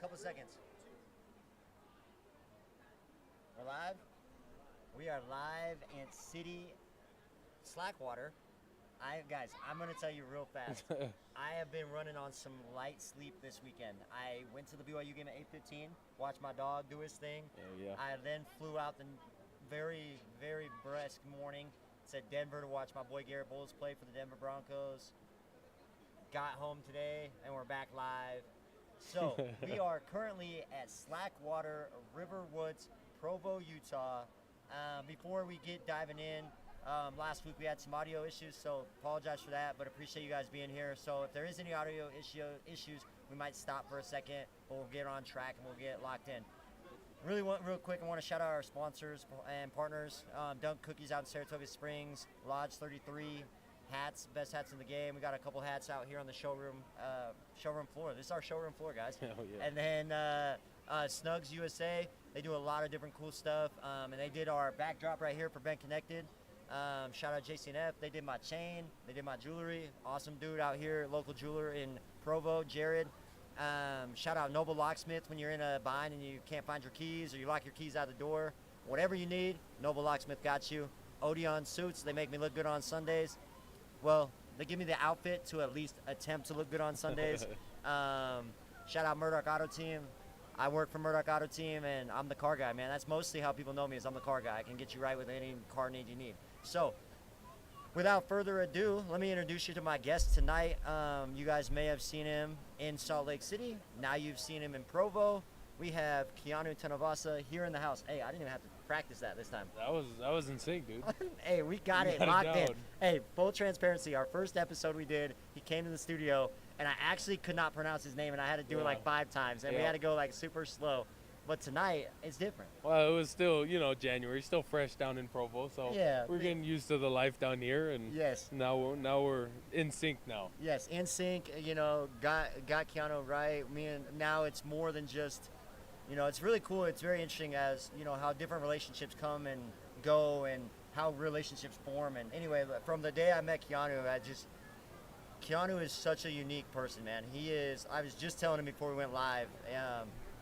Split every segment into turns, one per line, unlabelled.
Couple seconds. We're live. We are live in City Slackwater. Guys, I'm gonna tell you real fast. I have been running on some light sleep this weekend. I went to the BYU game at 8:15. Watched my dog do his thing.
Yeah.
I then flew out the very, very brisk morning to Denver to watch my boy Garrett Bowles play for the Denver Broncos. Got home today and we're back live. So we are currently at Slackwater River Woods, Provo, Utah. Before we get diving in, last week we had some audio issues, so apologize for that, but appreciate you guys being here. So if there is any audio issues, we might stop for a second, but we'll get on track and we'll get locked in. Real quick, I want to shout out our sponsors and partners. Dunk Cookies out in Saratoga Springs, Lodge 33, hats, best hats in the game. We got a couple hats out here on the showroom floor. This is our showroom floor, guys.
Oh, yeah.
And then Snugs USA, they do a lot of different cool stuff, and they did our backdrop right here for Ben Connected. Shout out JCNF. They did my chain. They did my jewelry. Awesome dude out here, local jeweler in Provo, Jared. Shout out Noble Locksmith when you're in a bind and you can't find your keys or you lock your keys out the door. Whatever you need, Noble Locksmith got you. Odeon Suits, they make me look good on Sundays. Well, they give me the outfit to at least attempt to look good on Sundays. Shout out Murdoch Auto Team. I work for Murdoch Auto Team, and I'm the car guy, man. That's mostly how people know me, is I'm the car guy. I can get you right with any car need you need. So, without further ado, let me introduce you to my guest tonight. You guys may have seen him in Salt Lake City. Now you've seen him in Provo. We have Keanu Tanuvasa here in the house. Hey, I didn't even have to practice that this time.
That was in sync, dude.
Hey, we got it locked in. Hey, full transparency, our first episode we did, he came to the studio, and I actually could not pronounce his name, and I had to do it like 5 times, and we had to go like super slow. But tonight, it's different.
Well, it was still, January, still fresh down in Provo, so we're getting used to the life down here, and now we're in sync now.
Yes, in sync. Got Keanu right. Now it's more than just, it's really cool. It's very interesting as how different relationships come and go, and how relationships form. And anyway, from the day I met Keanu, Keanu is such a unique person, man. He is. I was just telling him before we went live.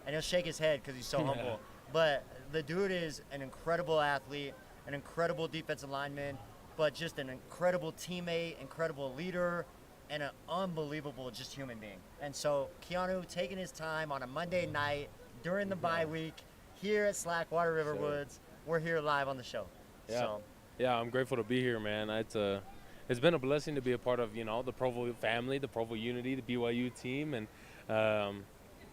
And he'll shake his head because he's so humble. But the dude is an incredible athlete, an incredible defensive lineman, but just an incredible teammate, incredible leader, and an unbelievable just human being. And so Keanu taking his time on a Monday night during the bye week here at Slackwater River Woods. We're here live on the show.
Yeah, I'm grateful to be here, man. It's been a blessing to be a part of, the Provo family, the Provo Unity, the BYU team, and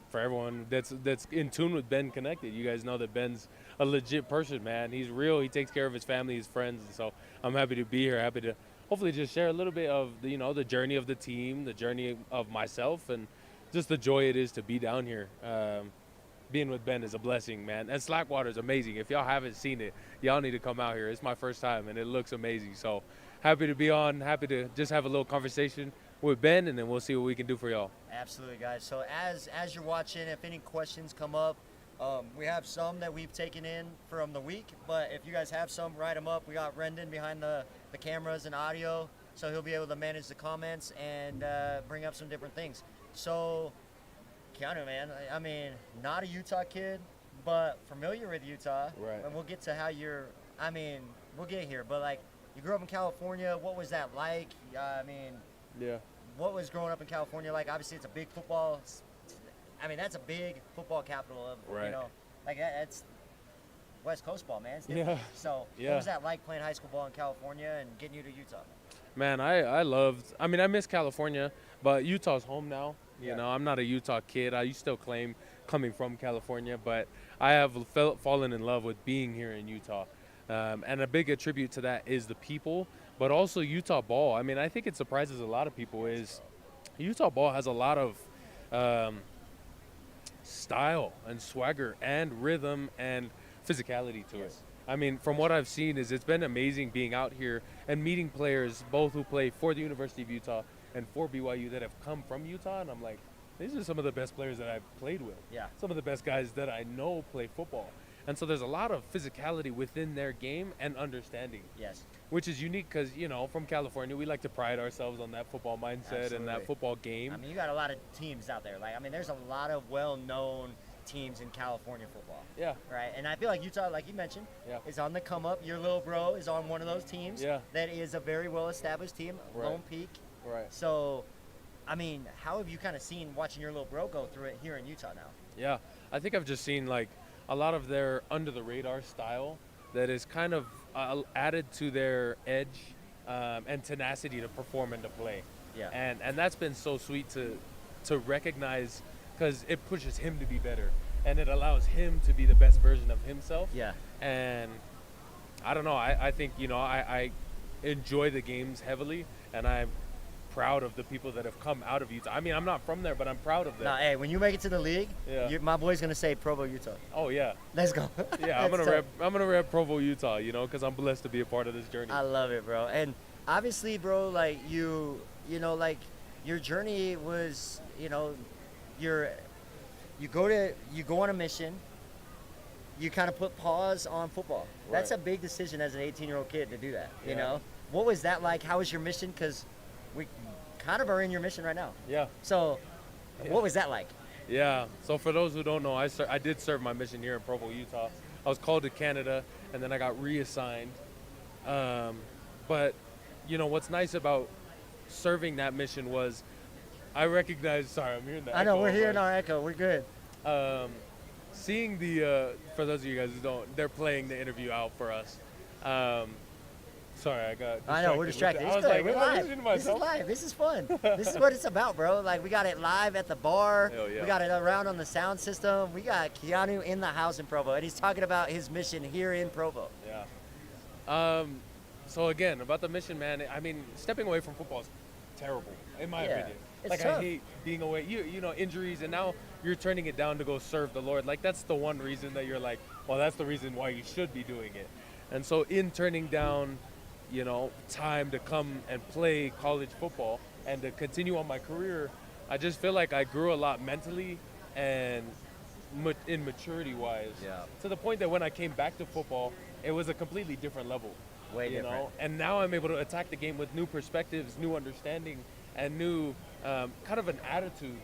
for everyone that's in tune with Ben Connected. You guys know that Ben's a legit person, man. He's real. He takes care of his family, his friends, and so I'm happy to be here. Happy to hopefully just share a little bit of the journey of the team, the journey of myself, and just the joy it is to be down here. Being with Ben is a blessing, man. And Slackwater is amazing. If y'all haven't seen it, y'all need to come out here. It's my first time, and it looks amazing. So happy to be on. Happy to just have a little conversation with Ben, and then we'll see what we can do for y'all.
Absolutely, guys. So as you're watching, if any questions come up, we have some that we've taken in from the week, but if you guys have some, write them up. We got Rendon behind the cameras and audio, so he'll be able to manage the comments and bring up some different things. So, Keanu, man, I mean, not a Utah kid, but familiar with Utah.
Right.
And we'll get to how we'll get here, but like, you grew up in California. What was that like? What was growing up in California like? Obviously, it's a big football. That's a big football capital of that's West Coast ball, man. It's different. So, what was that like playing high school ball in California and getting you to Utah?
Man, I miss California, but Utah's home now. I'm not a Utah kid. I still claim coming from California, but I have fallen in love with being here in Utah. And a big attribute to that is the people, but also Utah ball. I think it surprises a lot of people is Utah ball has a lot of style and swagger and rhythm and physicality to it. From what I've seen is it's been amazing being out here and meeting players, both who play for the University of Utah and for BYU that have come from Utah, and I'm like, these are some of the best players that I've played with.
Yeah.
Some of the best guys that I know play football. And so there's a lot of physicality within their game and understanding,
Yes.
which is unique because, from California, we like to pride ourselves on that football mindset and that
Absolutely.
football game.
I mean, you got a lot of teams out there. Like, I mean, there's a lot of well-known teams in California football.
Yeah.
Right. And I feel like Utah, like you mentioned,
Yeah.
is on the come up. Your little bro is on one of those teams.
Yeah.
That is a very well-established team,
Right.
Lone Peak.
Right.
So, I mean, how have you kind of seen watching your little bro go through it here in Utah now?
Yeah. I think I've just seen like a lot of their under the radar style that is kind of added to their edge and tenacity to perform and to play.
Yeah.
And that's been so sweet to recognize because it pushes him to be better and it allows him to be the best version of himself.
Yeah.
And I don't know. I think, I enjoy the games heavily and I'm proud of the people that have come out of Utah. I mean, I'm not from there, but I'm proud of them.
Now, hey, when you make it to the league,
Yeah.
my boy's gonna say Provo, Utah.
Oh yeah.
Let's go.
Yeah, I'm
That's
gonna rep Provo, Utah, because I'm blessed to be a part of this journey.
I love it, bro. And obviously, bro, like like your journey was, you go on a mission. You kind of put pause on football. That's a
Right.
big decision as an 18-year-old kid to do that. You
Yeah.
know, what was that like? How was your mission? Because we kind of are in your mission right now.
Yeah.
So,
Yeah.
what was that like?
Yeah. So for those who don't know, I did serve my mission here in Provo, Utah. I was called to Canada, and then I got reassigned. But what's nice about serving that mission was I recognized. Sorry, I'm hearing that.
I know
echo
we're
of
hearing
my-
our echo. We're good.
Seeing for those of you guys who don't, they're playing the interview out for us. Sorry, I got.
I know we're distracted.
I
It's
was
good.
like,
We're
am I
live.
listening to
This is
myself?
live. This is fun. This is what it's about, bro. Like we got it live at the bar.
Hell yeah.
We got it around on the sound system. We got Keanu in the house in Provo, and he's talking about his mission here in Provo.
Yeah. So again, about the mission, man. I mean, stepping away from football is terrible, in my
Yeah,
opinion.
it's
Like
tough.
I hate being away. You know, injuries, and now you're turning it down to go serve the Lord. Like that's the one reason that you're like, well, that's the reason why you should be doing it. And so in turning down, time to come and play college football and to continue on my career, I just feel like I grew a lot mentally and in maturity wise.
Yeah.
To the point that when I came back to football, it was a completely different level.
Way different.
And now I'm able to attack the game with new perspectives, new understanding, and new kind of an attitude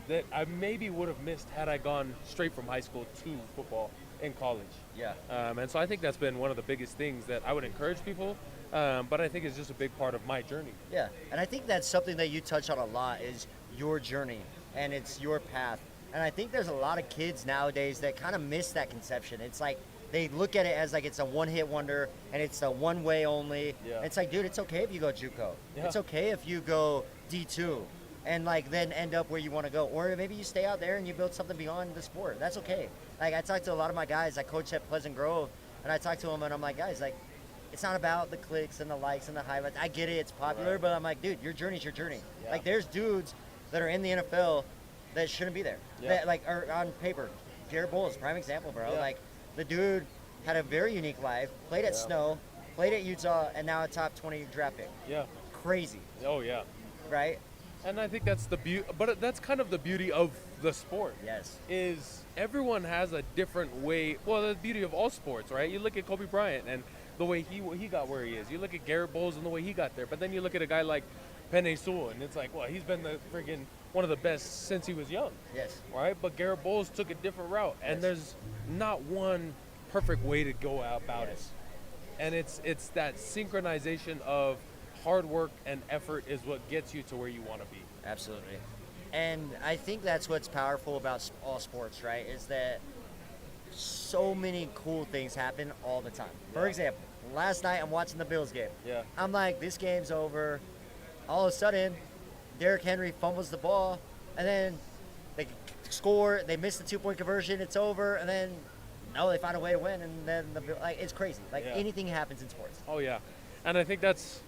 that I maybe would have missed had I gone straight from high school to football in college.
Yeah.
And so I think that's been one of the biggest things that I would encourage people, but I think it's just a big part of my journey.
Yeah, and I think that's something that you touch on a lot is your journey and it's your path. And I think there's a lot of kids nowadays that kind of miss that conception. It's like they look at it as like it's a one-hit wonder and it's a one-way only.
Yeah.
It's like, dude, it's okay if you go JUCO.
Yeah.
It's okay if you go D2 and like then end up where you want to go. Or maybe you stay out there and you build something beyond the sport. That's okay. Like I talk to a lot of my guys. I coach at Pleasant Grove and I talk to them and I'm like, guys, like it's not about the clicks and the likes and the highlights. I get it, it's popular,
Right.
but I'm like, dude, your journey's your journey.
Yeah.
Like there's dudes that are in the NFL that shouldn't be there.
Yeah.
That like are on paper. Garrett Bowles, prime example, bro.
Yeah.
Like the dude had a very unique life, played at
Yeah.
Snow, played at Utah, and now a top 20 draft pick.
Yeah.
Crazy,
Oh yeah.
right?
And I think that's the beauty, but that's kind of the beauty of the sport.
Yes.
Is everyone has a different way. Well, the beauty of all sports, right? You look at Kobe Bryant and the way he got where he is. You look at Garrett Bowles and the way he got there. But then you look at a guy like Penei Sewell, and it's like, well, he's been the friggin' one of the best since he was young,
Yes.
right? But Garrett Bowles took a different route, and
Yes.
there's not one perfect way to go about
Yes.
it. And it's that synchronization of hard work and effort is what gets you to where you want to be.
Absolutely. And I think that's what's powerful about all sports, right? Is that so many cool things happen all the time. For
Yeah.
example, last night I'm watching the Bills game.
Yeah.
I'm like, this game's over. All of a sudden, Derrick Henry fumbles the ball, and then they score. They miss the 2-point conversion. It's over, and then no, they find a way to win, and then it's crazy. Like
Yeah.
anything happens in sports.
Oh yeah, and I think that's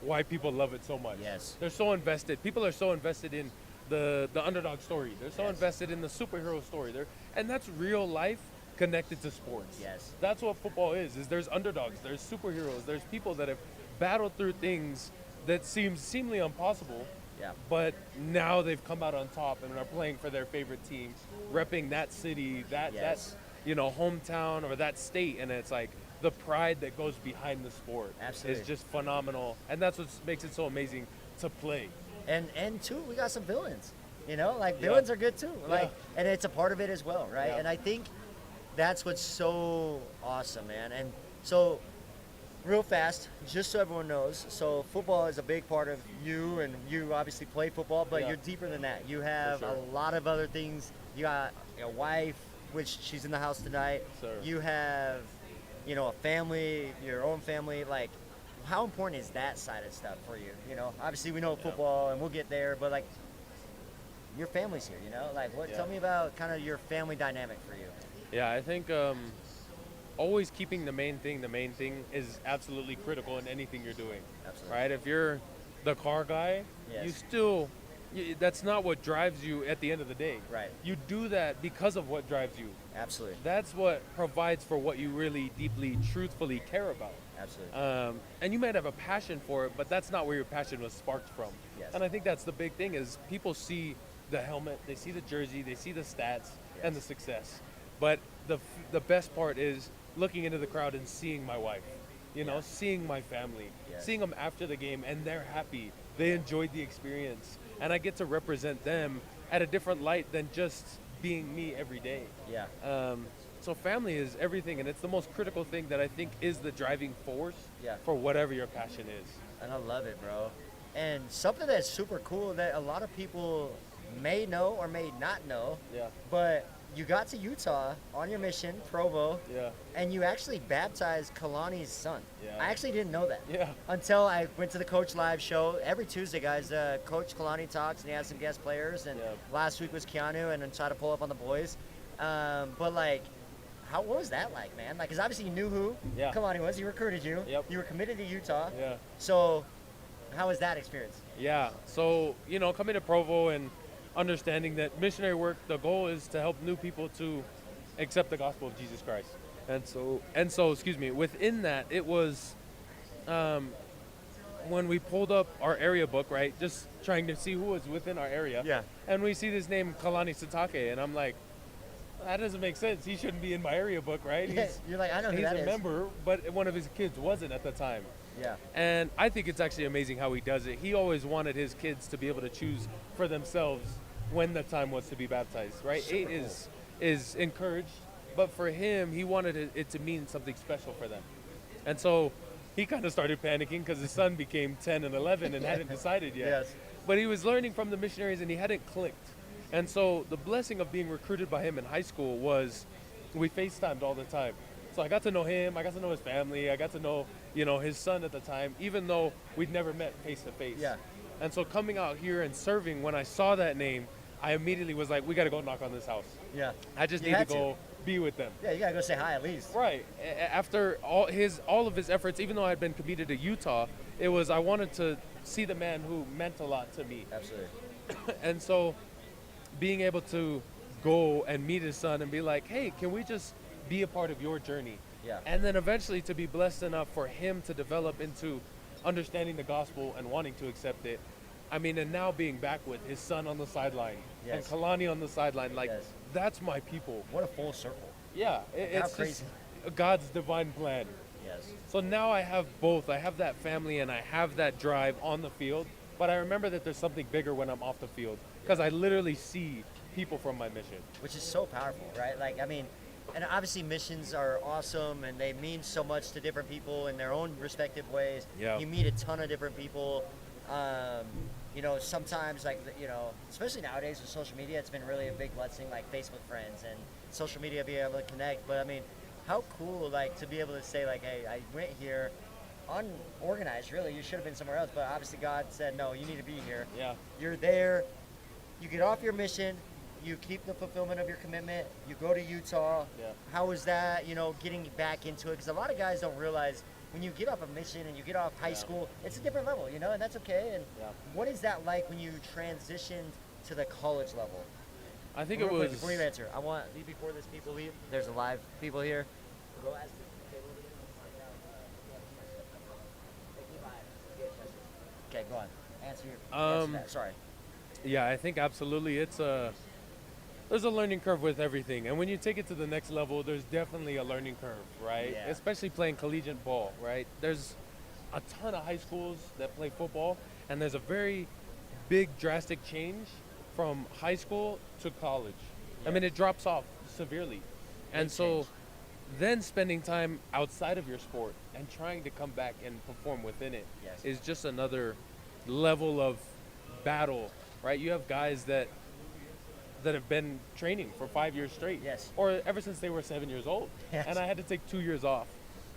why people love it so much.
Yes.
They're so invested. People are so invested in the underdog story. They're so
Yes.
invested in the superhero story. And that's real life connected to sports.
Yes.
That's what football is there's underdogs, there's superheroes, there's people that have battled through things that seemingly impossible.
Yeah.
But now they've come out on top and are playing for their favorite team, repping that city,
Yes.
hometown or that state, and it's like the pride that goes behind the sport
Absolutely.
is just phenomenal, and that's what makes it so amazing to play.
And two, we got some villains. Like
Yeah.
villains are good too.
Yeah.
Like, and it's a part of it as well, right?
Yeah.
And I think that's what's so awesome, man. And so, real fast, just so everyone knows, so football is a big part of you, and you obviously play football, but
Yeah.
you're deeper than that. You have
sure.
a lot of other things. You got a wife, which she's in the house tonight.
Sir.
You have, a family, your own family. Like, how important is that side of stuff for you? Obviously we know football, and we'll get there, but like, your family's here. Like, what?
Yeah.
Tell me about kind of your family dynamic for you.
Yeah, I think always keeping the main thing is absolutely critical in anything you're doing.
Absolutely.
Right? If you're the car guy,
Yes.
that's not what drives you at the end of the day.
Right.
You do that because of what drives you.
Absolutely.
That's what provides for what you really deeply, truthfully care about.
Absolutely.
And you might have a passion for it, but that's not where your passion was sparked from.
Yes.
And I think that's the big thing is people see the helmet, they see the jersey, they see the stats and the
Yes.
success. But the best part is looking into the crowd and seeing my wife,
Yeah.
seeing my family,
Yes.
seeing them after the game, and they're happy. They enjoyed the experience, and I get to represent them at a different light than just being me every day.
Yeah.
So family is everything, and it's the most critical thing that I think is the driving force
Yeah.
for whatever your passion is.
And I love it, bro. And something that's super cool that a lot of people may know or may not know,
Yeah.
but you got to Utah on your mission, Provo,
Yeah.
and you actually baptized Kalani's son.
Yeah.
I actually didn't know that.
Yeah.
Until I went to the Coach Live show. Every Tuesday, guys, Coach Kalani talks, and he has some guest players. And
Yeah.
last week was Keanu, and then try to pull up on the boys. But, like, what was that like, man? Like, because obviously you knew who
Yeah.
Kalani was. He recruited you.
Yep.
You were committed to Utah.
Yeah.
So, how was that experience?
Yeah. So, coming to Provo and understanding that missionary work, the goal is to help new people to accept the gospel of Jesus Christ. And so, excuse me, within that, it was when we pulled up our area book, right, just trying to see who was within our area.
Yeah.
And we see this name, Kalani Satake, and I'm like, that doesn't make sense. He shouldn't be in my area book, right?
Yeah, you're like, I know who
He's
that
a
is.
member, but one of his kids wasn't at the time.
Yeah.
And I think it's actually amazing how he does it. He always wanted his kids to be able to choose for themselves when the time was to be baptized, right?
Super
It is encouraged, but for him, he wanted it to mean something special for them. And so he kind of started panicking because his son became 10 and 11 and hadn't decided yet.
Yes.
But he was learning from the missionaries and he hadn't clicked. And so the blessing of being recruited by him in high school was we FaceTimed all the time. So I got to know him, I got to know his family, I got to know, his son at the time, even though we'd never met face to face.
Yeah.
And so coming out here and serving, when I saw that name, I immediately was like, we got to go knock on this house.
Yeah.
I just
You
need to
had to.
go be with them.
Yeah, you gotta go say hi at least.
Right. After all of his efforts, even though I had been committed to Utah, it was I wanted to see the man who meant a lot to me.
Absolutely.
And so being able to go and meet his son and be like, hey, can we just be a part of your journey?
Yeah.
And then eventually to be blessed enough for him to develop into understanding the gospel and wanting to accept it. I mean, and now being back with his son on the sideline
Yes.
and Kalani on the sideline, like,
Yes.
that's my people.
What a full circle.
Yeah,
How
it's
crazy.
just God's divine plan.
Yes.
So now I have both. I have that family and I have that drive on the field, but I remember that there's something bigger when I'm off the field because I literally see people from my mission.
Which is so powerful, right? Like, I mean, and obviously missions are awesome and they mean so much to different people in their own respective ways.
Yeah.
You meet a ton of different people. Sometimes, like, especially nowadays with social media, it's been really a big blessing, like Facebook friends and social media being able to connect. But I mean, how cool, like, to be able to say, like, hey, I went here unorganized, really. You should have been somewhere else. But obviously God said, no, you need to be here.
Yeah.
You're there. You get off your mission. You keep the fulfillment of your commitment. You go to Utah.
Yeah.
How was that, getting back into it? Because a lot of guys don't realize when you get off a mission and you get off high school, it's a different level, and that's okay. And
Yeah.
what is that like when you transitioned to the college level?
I think
Real
it
quick,
was.
before you answer, I want before this people leave. There's a live people here. Go ask them. Okay, go on. Answer that. Sorry.
Yeah, I think absolutely. It's there's a learning curve with everything, and when you take it to the next level, there's definitely a learning curve, right?
Yeah.
Especially playing collegiate ball, right? There's a ton of high schools that play football, and there's a very big drastic change from high school to college. I mean,
Yes.
it drops off severely. And
Big
so
change.
then spending time outside of your sport and trying to come back and perform within it
Yes.
is just another level of battle, right? You have guys that have been training for 5 years straight,
Yes.
or ever since they were 7 years old,
Yes.
and I had to take 2 years off.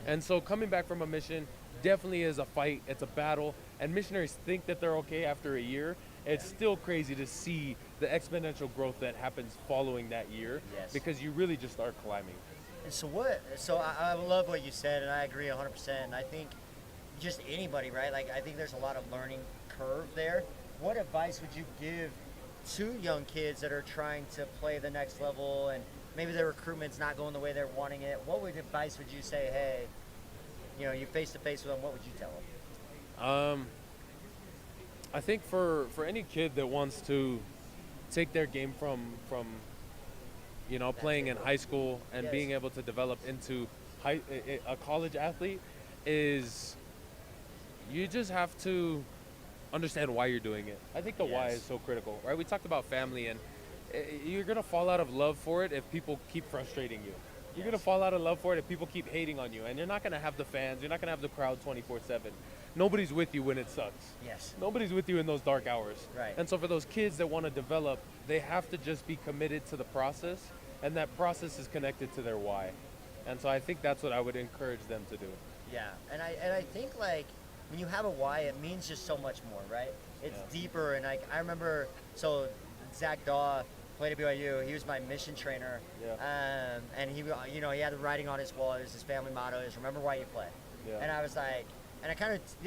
And so coming back from a mission definitely is a fight. It's a battle, and missionaries think that they're okay after a year. It's still crazy to see the exponential growth that happens following that year,
Yes.
because you really just start climbing.
And so what? So I love what you said, and I agree 100%. And I think just anybody, right? Like I think there's a lot of learning curve there. What advice would you give to young kids that are trying to play the next level, and maybe their recruitment's not going the way they're wanting it? What advice would you say? Hey, you face to face with them. What would you tell them?
I think for any kid that wants to take their game from playing in high school and
Yes.
being able to develop into a college athlete, is you just have to understand why you're doing it. I think the why
Yes.
is so critical, right? We talked about family, and you're gonna fall out of love for it if people keep frustrating you. You're gonna
Yes.
fall out of love for it if people keep hating on you, and you're not gonna have the fans. You're not gonna have the crowd 24/7. Nobody's with you when it sucks.
Yes.
Nobody's with you in those dark hours.
Right.
And so for those kids that want to develop, they have to just be committed to the process, and that process is connected to their why. And so I think that's what I would encourage them to do.
Yeah, and I think like when you have a why, it means just so much more, right? It's
Yeah.
deeper, and like I remember, so Zach Daw played at BYU. He was my mission trainer,
Yeah.
and he had the writing on his wall. It was his family motto is remember why you play.
Yeah.
And I was like, and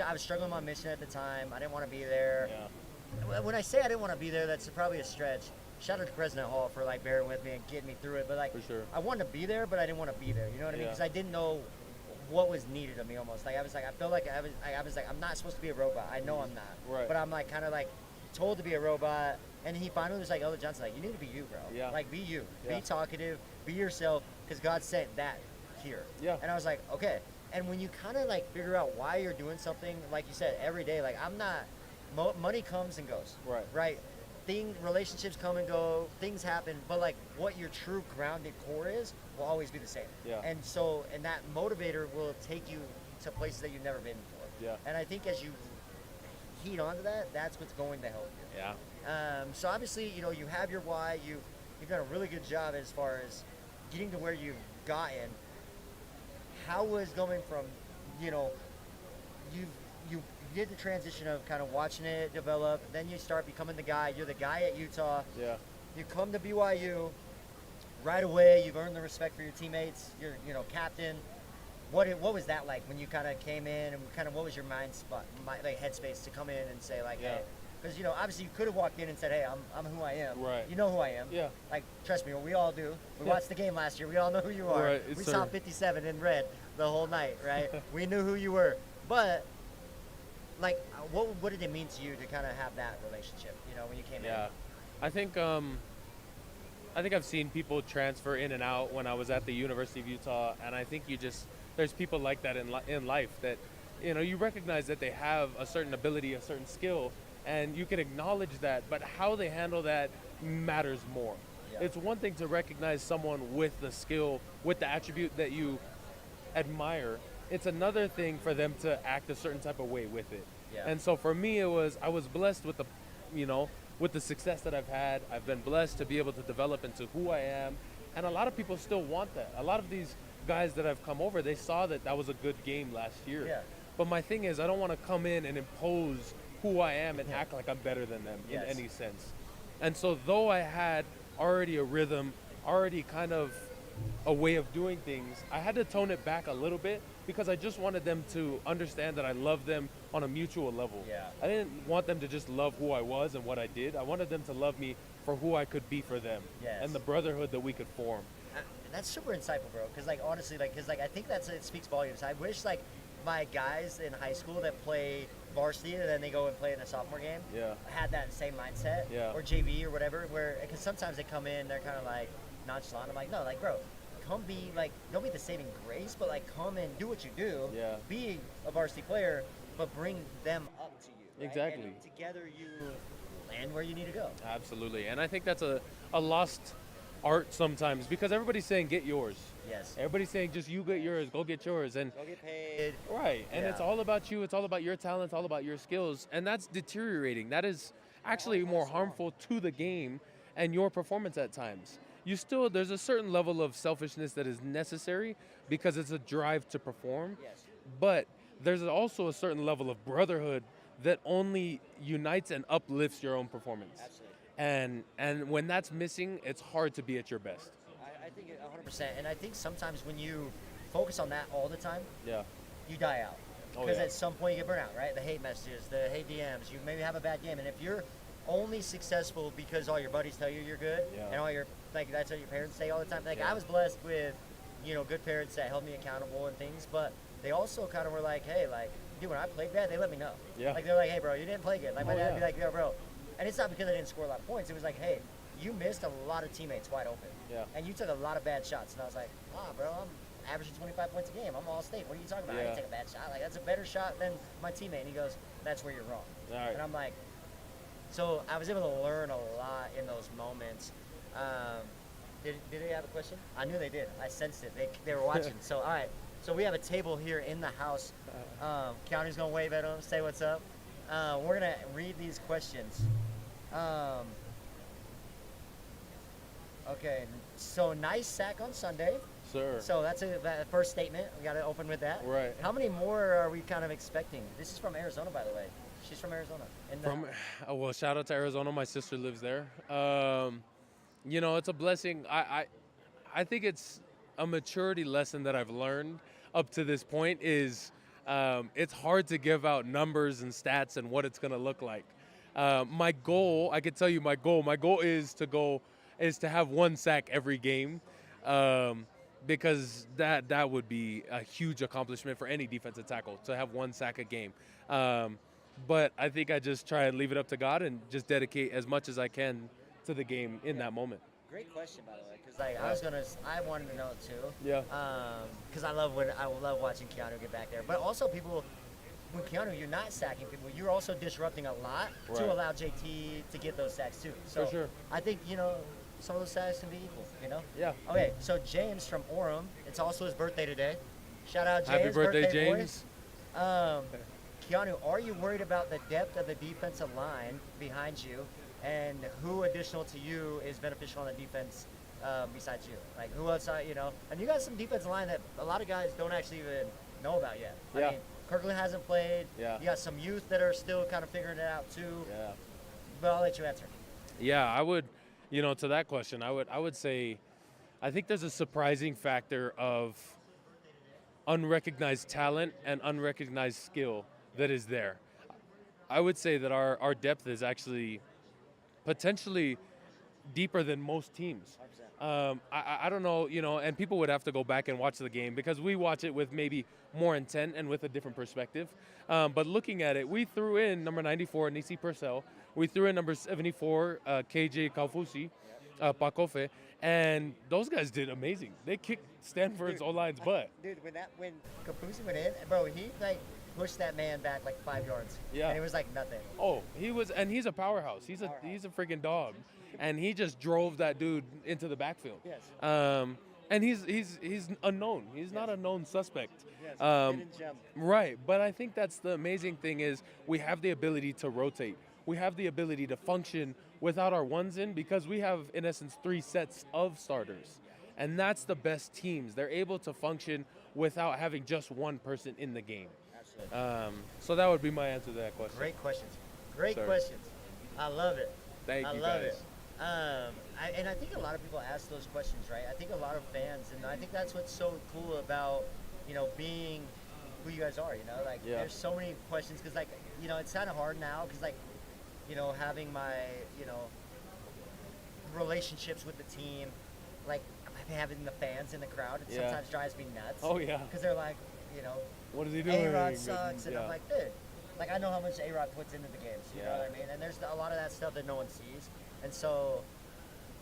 I was struggling with my mission at the time. I didn't want to be there.
Yeah.
When I say I didn't want to be there, that's probably a stretch. Shout out to President Hall for like bearing with me and getting me through it. But like,
For sure.
I wanted to be there, but I didn't want to be there. You know what I mean?
Yeah.
Because I didn't know what was needed of me almost. Like I felt like I was like, I'm not supposed to be a robot. I know I'm not.
Right.
But I'm like kind of like told to be a robot. And he finally was like, Elder Johnson, like, you need to be you, bro.
Yeah.
Like, be you.
Yeah.
Be talkative. Be yourself. Because God sent that here.
Yeah.
And I was like, okay. And when you kind of like figure out why you're doing something, like you said, every day, like I'm not, money comes and goes.
Right.
Right. Relationships come and go, things happen, but like what your true grounded core is will always be the same.
Yeah.
And that motivator will take you to places that you've never been before.
Yeah.
And I think as you heed onto that, that's what's going to help you.
Yeah.
So obviously, you have your why. You've done a really good job as far as getting to where you've gotten. How was going from, you did the transition of kind of watching it develop, then you start becoming the guy. You're the guy at Utah.
Yeah.
You come to BYU. Right away, you've earned the respect for your teammates. You're, captain. What was that like when you kind of came in, and kind of what was your headspace to come in and say like,
Yeah.
hey, because obviously you could have walked in and said, hey, I'm who I am.
Right.
You know who I am.
Yeah.
Like trust me, we all do. We
Yeah.
watched the game last year. We all know who you are.
Right,
We
sir.
saw 57 in red the whole night, right? We knew who you were, but like, what did it mean to you to kind of have that relationship? When you came
Yeah.
in.
I think I've seen people transfer in and out when I was at the University of Utah, and I think there's people like that in life that, you recognize that they have a certain ability, a certain skill, and you can acknowledge that, but how they handle that matters more.
Yeah.
It's one thing to recognize someone with the skill, with the attribute that you admire. It's another thing for them to act a certain type of way with it.
Yeah.
And so for me, I was blessed with with the success that I've had. I've been blessed to be able to develop into who I am. And a lot of people still want that. A lot of these guys that have come over, they saw that was a good game last year.
Yeah.
But my thing is, I don't want to come in and impose who I am and
Yeah.
act like I'm better than them
Yes.
in any sense. And so though I had already a rhythm, already kind of a way of doing things, I had to tone it back a little bit because I just wanted them to understand that I love them on a mutual level.
Yeah.
I didn't want them to just love who I was and what I did. I wanted them to love me for who I could be for them.
Yes.
And the brotherhood that we could form.
That's super insightful, bro. Because like honestly, like, I think it speaks volumes. I wish like my guys in high school that play varsity and then they go and play in a sophomore game
Yeah.
had that same mindset,
Yeah.
or JV or whatever, where because sometimes they come in, they're kind of like nonchalant. I'm like, no, like, bro, come be like, don't be the saving grace, but like come and do what you do,
Yeah.
be a varsity player, but bring them up to you. Right?
Exactly.
And together you land where you need to go.
Absolutely. And I think that's a lost art sometimes because everybody's saying get yours.
Yes.
Everybody's saying just you get yours, go get yours. And
Go get paid.
right. And
Yeah.
it's all about you. It's all about your talent. It's all about your skills. And that's deteriorating. That is actually more harmful to the game and your performance at times. There's a certain level of selfishness that is necessary because it's a drive to perform.
Yes.
But there's also a certain level of brotherhood that only unites and uplifts your own performance.
Absolutely.
And when that's missing, it's hard to be at your best.
I think 100%. And I think sometimes when you focus on that all the time,
Yeah.
you die out.
Oh,
Because
yeah.
at some point you get burnt out, right? The hate messages, the hate DMs, you maybe have a bad game. And if you're only successful because all your buddies tell you you're good,
Yeah.
and all your, like, that's what your parents say all the time. Like,
Yeah.
I was blessed with, good parents that held me accountable and things, but they also kind of were like, hey, like, dude, when I played bad, they let me know.
Yeah.
Like, they're like, hey, bro, you didn't play good. Like, my
Oh,
dad would be
yeah.
like, yo, bro. And it's not because I didn't score a lot of points. It was like, hey, you missed a lot of teammates wide open.
Yeah.
And you took a lot of bad shots. And I was like, bro, I'm averaging 25 points a game. I'm all state. What are you talking about? I
Yeah.
didn't take a bad shot. Like, that's a better shot than my teammate. And he goes, that's where you're wrong.
All right.
And I'm like, so I was able to learn a lot in those moments. Did they have a question? I knew they did. I sensed it. They were watching. So, all right. So we have a table here in the house. Keanu's going to wave at them, say what's up. We're going to read these questions. Okay. So nice sack on Sunday.
Sir.
So that's that first statement. We got to open with that.
Right.
How many more are we kind of expecting? This is from Arizona, by the way. She's from Arizona.
Well, shout out to Arizona. My sister lives there. It's a blessing. I think it's a maturity lesson that I've learned up to this point is it's hard to give out numbers and stats and what it's going to look like. My goal, I can tell you my goal is to have one sack every game. Because that would be a huge accomplishment for any defensive tackle to have one sack a game. But I think I just try and leave it up to God and just dedicate as much as I can to the game in that moment.
Great question, by the way, because I wanted to know it too.
Yeah.
Because I love watching Keanu get back there. But also, people, when Keanu, you're not sacking people, you're also disrupting a lot
Right.
to allow JT to get those sacks too. So
For sure.
I think some of those sacks can be equal.
Yeah.
Okay, so James from Orem, it's also his birthday today. Shout out James.
Happy birthday,
boy.
James.
Keanu, are you worried about the depth of the defensive line behind you, and who additional to you is beneficial on the defense besides you? Like who else? And you got some defensive line that a lot of guys don't actually even know about yet.
Yeah.
I mean, Kirkland hasn't played.
Yeah.
You got some youth that are still kind of figuring it out too.
Yeah.
But I'll let you answer.
Yeah, I would, to that question, I would say, I think there's a surprising factor of unrecognized talent and unrecognized skill that is there. I would say that our depth is actually potentially deeper than most teams. I don't know, and people would have to go back and watch the game because we watch it with maybe more intent and with a different perspective. But looking at it, we threw in number 94, Nisi Purcell. We threw in number 74, KJ Kaufusi, Pakofe, and those guys did amazing. They kicked Stanford's O-line's butt.
Dude, when Kafusi went in, bro, he pushed that man back like 5 yards.
Yeah.
And it was like nothing.
Oh, he's a powerhouse. He's a freaking dog, and he just drove that dude into the backfield.
Yes.
And he's unknown. He's not a known suspect.
Yes.
Um,
Hidden gem.
Right, but I think that's the amazing thing is we have the ability to rotate. We have the ability to function without our ones in because we have, in essence, 3 sets of starters. And that's the best teams. They're able to function without having just one person in the game.
Absolutely.
So that would be my answer to that question.
Great questions. Great
Sir.
questions. I love it.
Thank
I
you,
love
guys.
it. And I think a lot of people ask those questions, right? I think a lot of fans, and I think that's what's so cool about, being who you guys are, Like,
Yeah.
there's so many questions, because, like, it's kind of hard now, because, like, having my, relationships with the team, like, having the fans in the crowd, it
Yeah.
sometimes drives me nuts.
Oh, yeah.
Because they're like, you know,
What is he doing?
A-Rod sucks, and
yeah.
I'm like, dude, like I know how much A-Rod puts into the games, you know
Yeah.
what I mean? And there's a lot of that stuff that no one sees, and so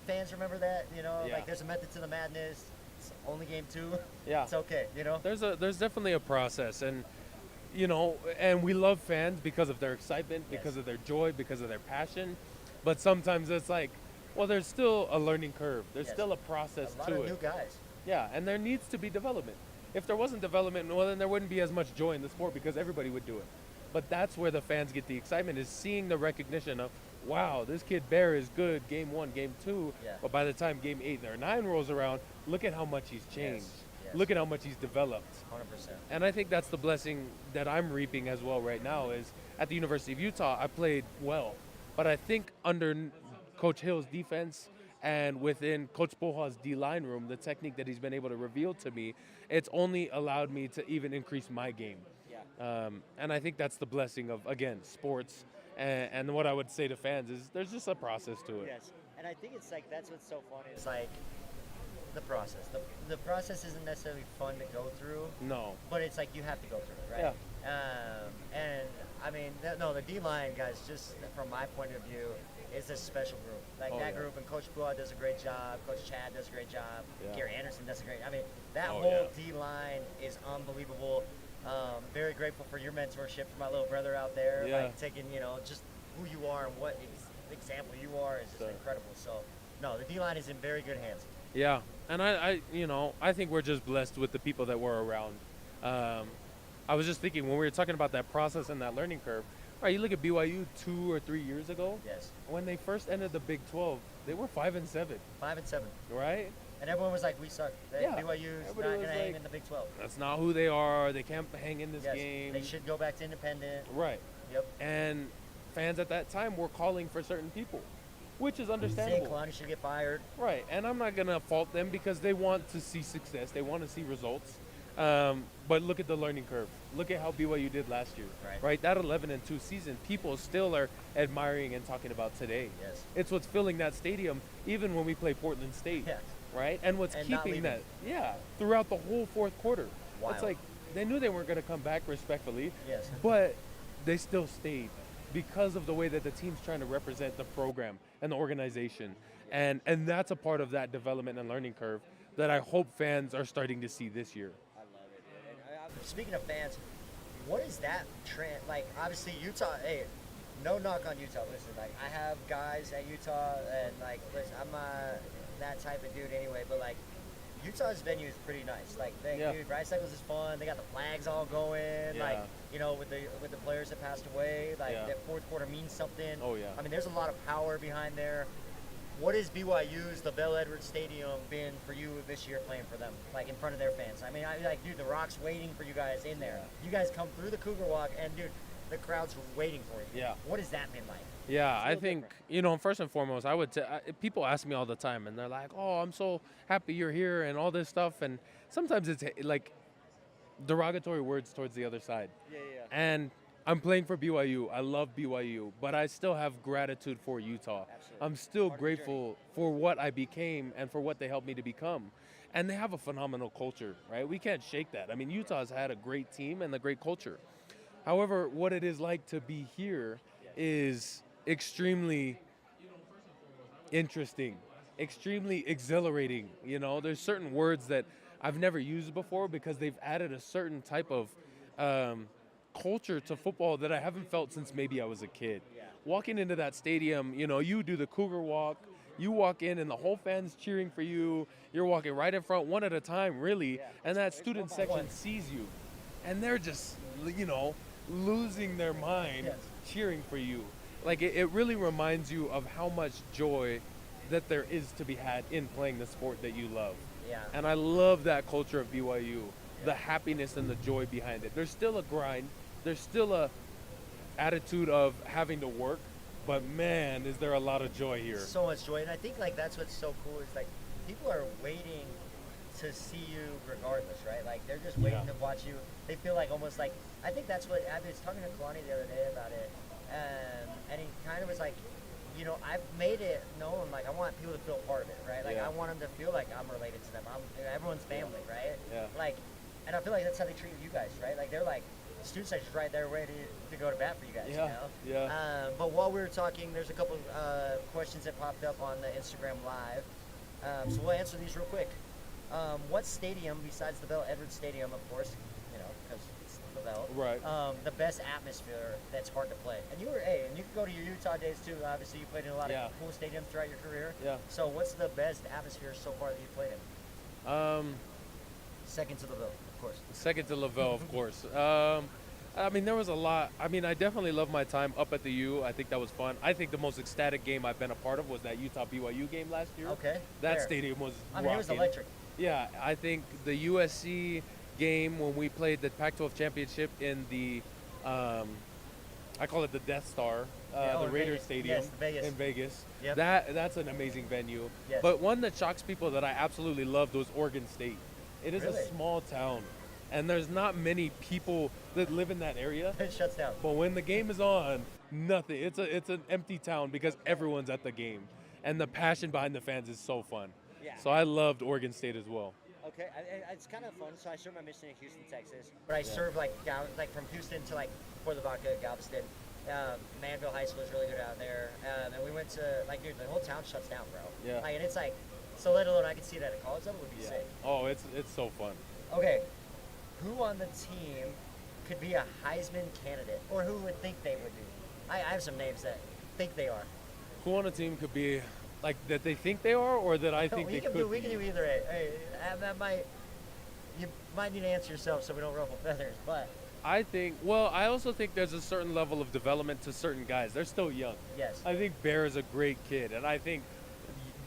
fans remember that, you know,
Yeah.
like there's a method to the madness. It's only game 2.
Yeah.
It's okay, you know.
There's definitely a process, and and we love fans because of their excitement,
Yes.
because of their joy, because of their passion. But sometimes it's like, well, there's still a learning curve. There's
Yes.
still a process
A lot
to
of
it.
new guys.
Yeah, and there needs to be development. If there wasn't development, well, then there wouldn't be as much joy in the sport because everybody would do it. But that's where the fans get the excitement, is seeing the recognition of, wow, this kid Bear is good game 1, game 2,
Yeah.
but by the time game 8 or 9 rolls around, look at how much he's changed.
Yes.
Look at how much he's developed.
100%.
And I think that's the blessing that I'm reaping as well right now is at the University of Utah, I played well. But I think under Coach Hill's defense and within Coach Boha's D-line room, the technique that he's been able to reveal to me, it's only allowed me to even increase my game.
Yeah.
And I think that's the blessing of, again, sports. And what I would say to fans is there's just a process to it.
Yes. And I think it's like that's what's so funny. It's like the process. The process isn't necessarily fun to go through,
No.
but it's like you have to go through it, right? And I mean, the D-line guys, just from my point of view, is a special group. Like
Oh,
that
yeah.
group, and Coach Boha does a great job. Coach Chad does a great job.
Yeah.
Gary Anderson does a great. I mean, that
Oh,
whole
yeah.
D-line is unbelievable. Very grateful for your mentorship for my little brother out there.
Yeah.
Like taking, just who you are and what example you are is just
Sure.
incredible. So, no, the D-line is in very good hands.
Yeah, and I think we're just blessed with the people that we're around. I was just thinking when we were talking about that process and that learning curve. All right, you look at BYU 2 or 3 years ago.
Yes.
When they first entered the Big 12, they were 5-7,
5-7.
right?
And everyone was like, we suck.
Yeah.
BYU's not
Everybody
going
was
to hang
like-
in the Big 12.
That's not who they are. They can't hang in this
Yes.
game.
They should go back to independent.
Right.
Yep.
And fans at that time were calling for certain people, which is
Saying
understandable.
Kalani should get fired.
Right, and I'm not gonna fault them because they want to see success, they want to see results. But look at the learning curve. Look at how BYU did last year.
Right.
That 11-2 season, people still are admiring and talking about today.
Yes.
It's what's filling that stadium, even when we play Portland State.
Yes.
Right, and what's
And not
keeping
leaving.
that? Throughout the whole fourth quarter.
Wild.
It's like they knew they weren't gonna come back respectfully.
Yes.
But they still stayed because of the way that the team's trying to represent the program and the organization. And that's a part of that development and learning curve that I hope fans are starting to see this year.
I love it, dude. And speaking of fans, what is that trend? Like, obviously, Utah, hey, no knock on Utah. Listen, like, I have guys at Utah, and, like, listen, I'm not that type of dude anyway, but, like, Utah's venue is pretty nice. Like, dude, Ride Cycles is fun. They got the flags all going.
Yeah.
Like, with the players that passed away, like,
Yeah.
that fourth quarter means something.
Oh, yeah.
I mean, there's a lot of power behind there. What has BYU's, the Bell Edwards Stadium, been for you this year playing for them, like in front of their fans? I mean, dude, the Rock's waiting for you guys in there. You guys come through the Cougar Walk, and dude, the crowd's waiting for you.
Yeah.
What has that been like?
Yeah,
It's a
I
little
think, first and foremost, people ask me all the time, and they're like, oh, I'm so happy you're here and all this stuff. And sometimes it's like derogatory words towards the other side.
Yeah.
And I'm playing for BYU. I love BYU, but I still have gratitude for Utah.
Absolutely.
I'm still
Part of the
grateful for what I became and for what they helped me to become. And they have a phenomenal culture, right? We can't shake that. I mean, Utah's had a great team and a great culture. However, what it is like to be here is extremely interesting, extremely exhilarating. There's certain words that I've never used before because they've added a certain type of culture to football that I haven't felt since maybe I was a kid.
Yeah.
Walking into that stadium, you do the Cougar Walk, you walk in and the whole fan's cheering for you. You're walking right in front, one at a time, really,
Yeah.
and that
It's
student
one by
section
one.
sees you, and they're just, losing their mind
Yes.
cheering for you. Like, it really reminds you of how much joy that there is to be had in playing the sport that you love.
Yeah.
And I love that culture of BYU, the happiness and the joy behind it. There's still a grind. There's still a attitude of having to work, but man, is there a lot of joy here.
So much joy, and I think like that's what's so cool is like people are waiting to see you regardless, right? Like they're just waiting
Yeah.
to watch you. They feel like almost like I think that's what I was talking to Kalani the other day about it, and he kind of was like, I've made it known like I want people to feel part of it, right? Like
Yeah.
I want them to feel like I'm related to them. Everyone's family, right?
Yeah.
Like, And I feel like that's how they treat you guys, right? Like they're like, student section's right there ready to go to bat for you guys,
Yeah,
you know?
yeah.
But while we were talking, there's a couple questions that popped up on the Instagram Live. So we'll answer these real quick. What stadium, besides the Bell Edwards Stadium, of course, you know, because it's the Bell,
Right.
the best atmosphere that's hard to play? And you were, hey, and you can go to your Utah days too. Obviously, you played in a lot
Yeah.
of cool stadiums throughout your career.
Yeah.
So what's the best atmosphere so far that you played in? Second to the Bell, of course.
Second to Lavelle, of course. I mean, there was a lot. I mean, I definitely loved my time up at the U. I think that was fun. I think the most ecstatic game I've been a part of was that Utah BYU game last year.
Okay.
That
fair.
stadium was
I mean, it was
rocking.
electric.
Yeah, I think the USC game when we played the Pac-12 championship in the, I call it the Death Star,
Yeah,
the
in
Raiders
Vegas.
Stadium
Yes, Vegas.
in Vegas.
Yep.
That's an amazing venue.
Yes.
But one that shocks people that I absolutely loved was Oregon State. It is
Really?
a small town, and there's not many people that live in that area.
It shuts down.
But when the game is on, nothing. It's an empty town because everyone's at the game, and the passion behind the fans is so fun.
Yeah.
So I loved Oregon State as well.
Okay, it's kind of fun. So I served my mission in Houston, Texas, but I served like down, like from Houston to like Port Lavaca, Galveston. Manville High School is really good out there, and we went to like, dude, the whole town shuts down, bro.
Yeah.
Like, and it's like, so let alone I could see that at college level would be sick.
Oh, it's so fun.
Okay, who on the team could be a Heisman candidate, or who would think they would be? I have some names that think they are.
Who on a team could be like that they think they are, or that I think they could be?
We can do either. You might need to answer yourself so we don't ruffle feathers, but
I also think there's a certain level of development to certain guys. They're still young.
yes.
I think Bear is a great kid, and I think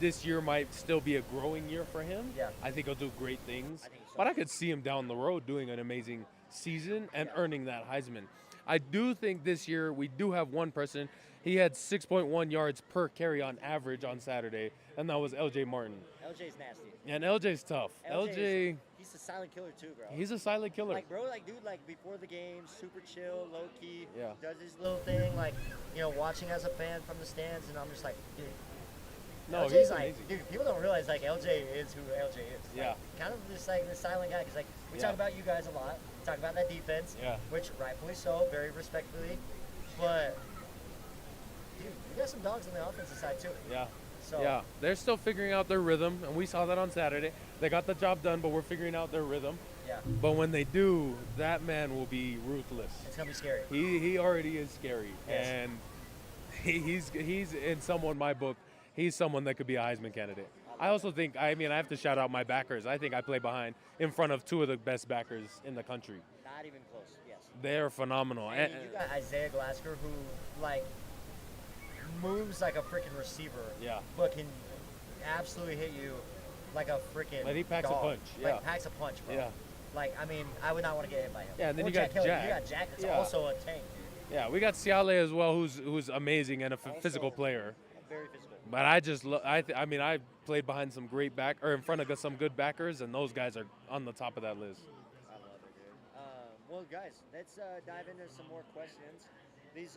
this year might still be a growing year for him.
Yeah.
I think he'll do great things.
I think so.
But I could see him down the road doing an amazing season and earning that Heisman. I do think this year we do have one person. He had 6.1 yards per carry on average on Saturday, and that was LJ Martin.
LJ's nasty.
And LJ's tough. LJ,
He's a silent killer too, bro.
he's a silent killer.
Like, bro, like, dude, like, before the game, super chill, low key.
Yeah.
Does his little thing, like, you know, watching as a fan from the stands, and I'm just like, dude.
No,
LJ's
he's
like,
amazing.
dude, people don't realize, like, LJ is who LJ is. Like,
Yeah.
kind of just, like, this silent guy, because, like, we
Yeah.
talk about you guys a lot. We talk about that defense.
Yeah.
Which, rightfully so, very respectfully. But, dude, we got some dogs on the offensive side, too.
Yeah.
So,
Yeah, they're still figuring out their rhythm, and we saw that on Saturday. They got the job done, but we're figuring out their rhythm.
yeah,
But when they do, that man will be ruthless.
it's going to be scary.
He already is scary,
Yes.
and he's in my book. He's someone that could be a Heisman candidate. I also think, I have to shout out my backers. I think I play in front of two of the best backers in the country.
Not even close, yes.
They're phenomenal.
I mean, you got Isaiah Glasker, who, like, moves like a freaking receiver.
Yeah.
But can absolutely hit you like a freaking
Like, he packs a
dog.
punch,
Like,
yeah.
packs a punch, bro.
Yeah.
Like, I mean, I would not want to get hit by him.
Yeah, and then
Or
you got
Kelly.
Jack.
You got Jack that's
Yeah.
also a tank, dude.
Yeah, we got Ciale as well, who's amazing and a physical
Also
player.
Very physical.
But I just, I played behind some great in front of some good backers, and those guys are on the top of that list.
I love it, dude. Well, guys, let's dive into some more questions.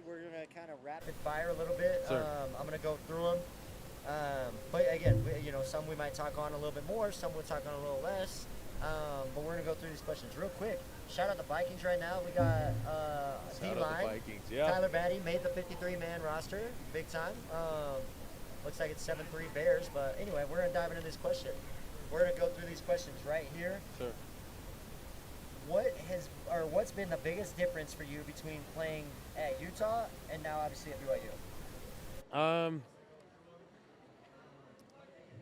We're gonna kind of rapid fire a little bit.
Sure.
I'm gonna go through them. But again, some we might talk on a little bit more, some we'll talk on a little less. But we're gonna go through these questions real quick. Shout out the Vikings right now. We got
Shout out the
D-line.
Vikings, yeah.
Tyler Batty made the 53-man roster, big time. Looks like it's 7-3 Bears, but anyway, we're gonna dive into this question. We're gonna go through these questions right here.
Sure.
What's been the biggest difference for you between playing at Utah and now obviously at BYU?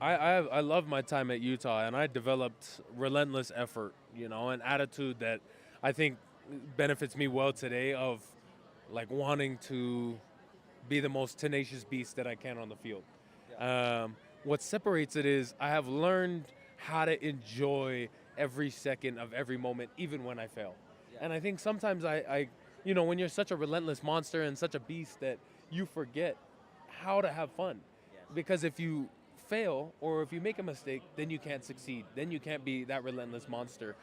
I love my time at Utah, and I developed relentless effort, an attitude that I think benefits me well today of like wanting to be the most tenacious beast that I can on the field. What separates it is I have learned how to enjoy every second of every moment, even when I fail. And I think sometimes I when you're such a relentless monster and such a beast that you forget how to have fun. Because if you fail or if you make a mistake, then you can't succeed. Then you can't be that relentless monster.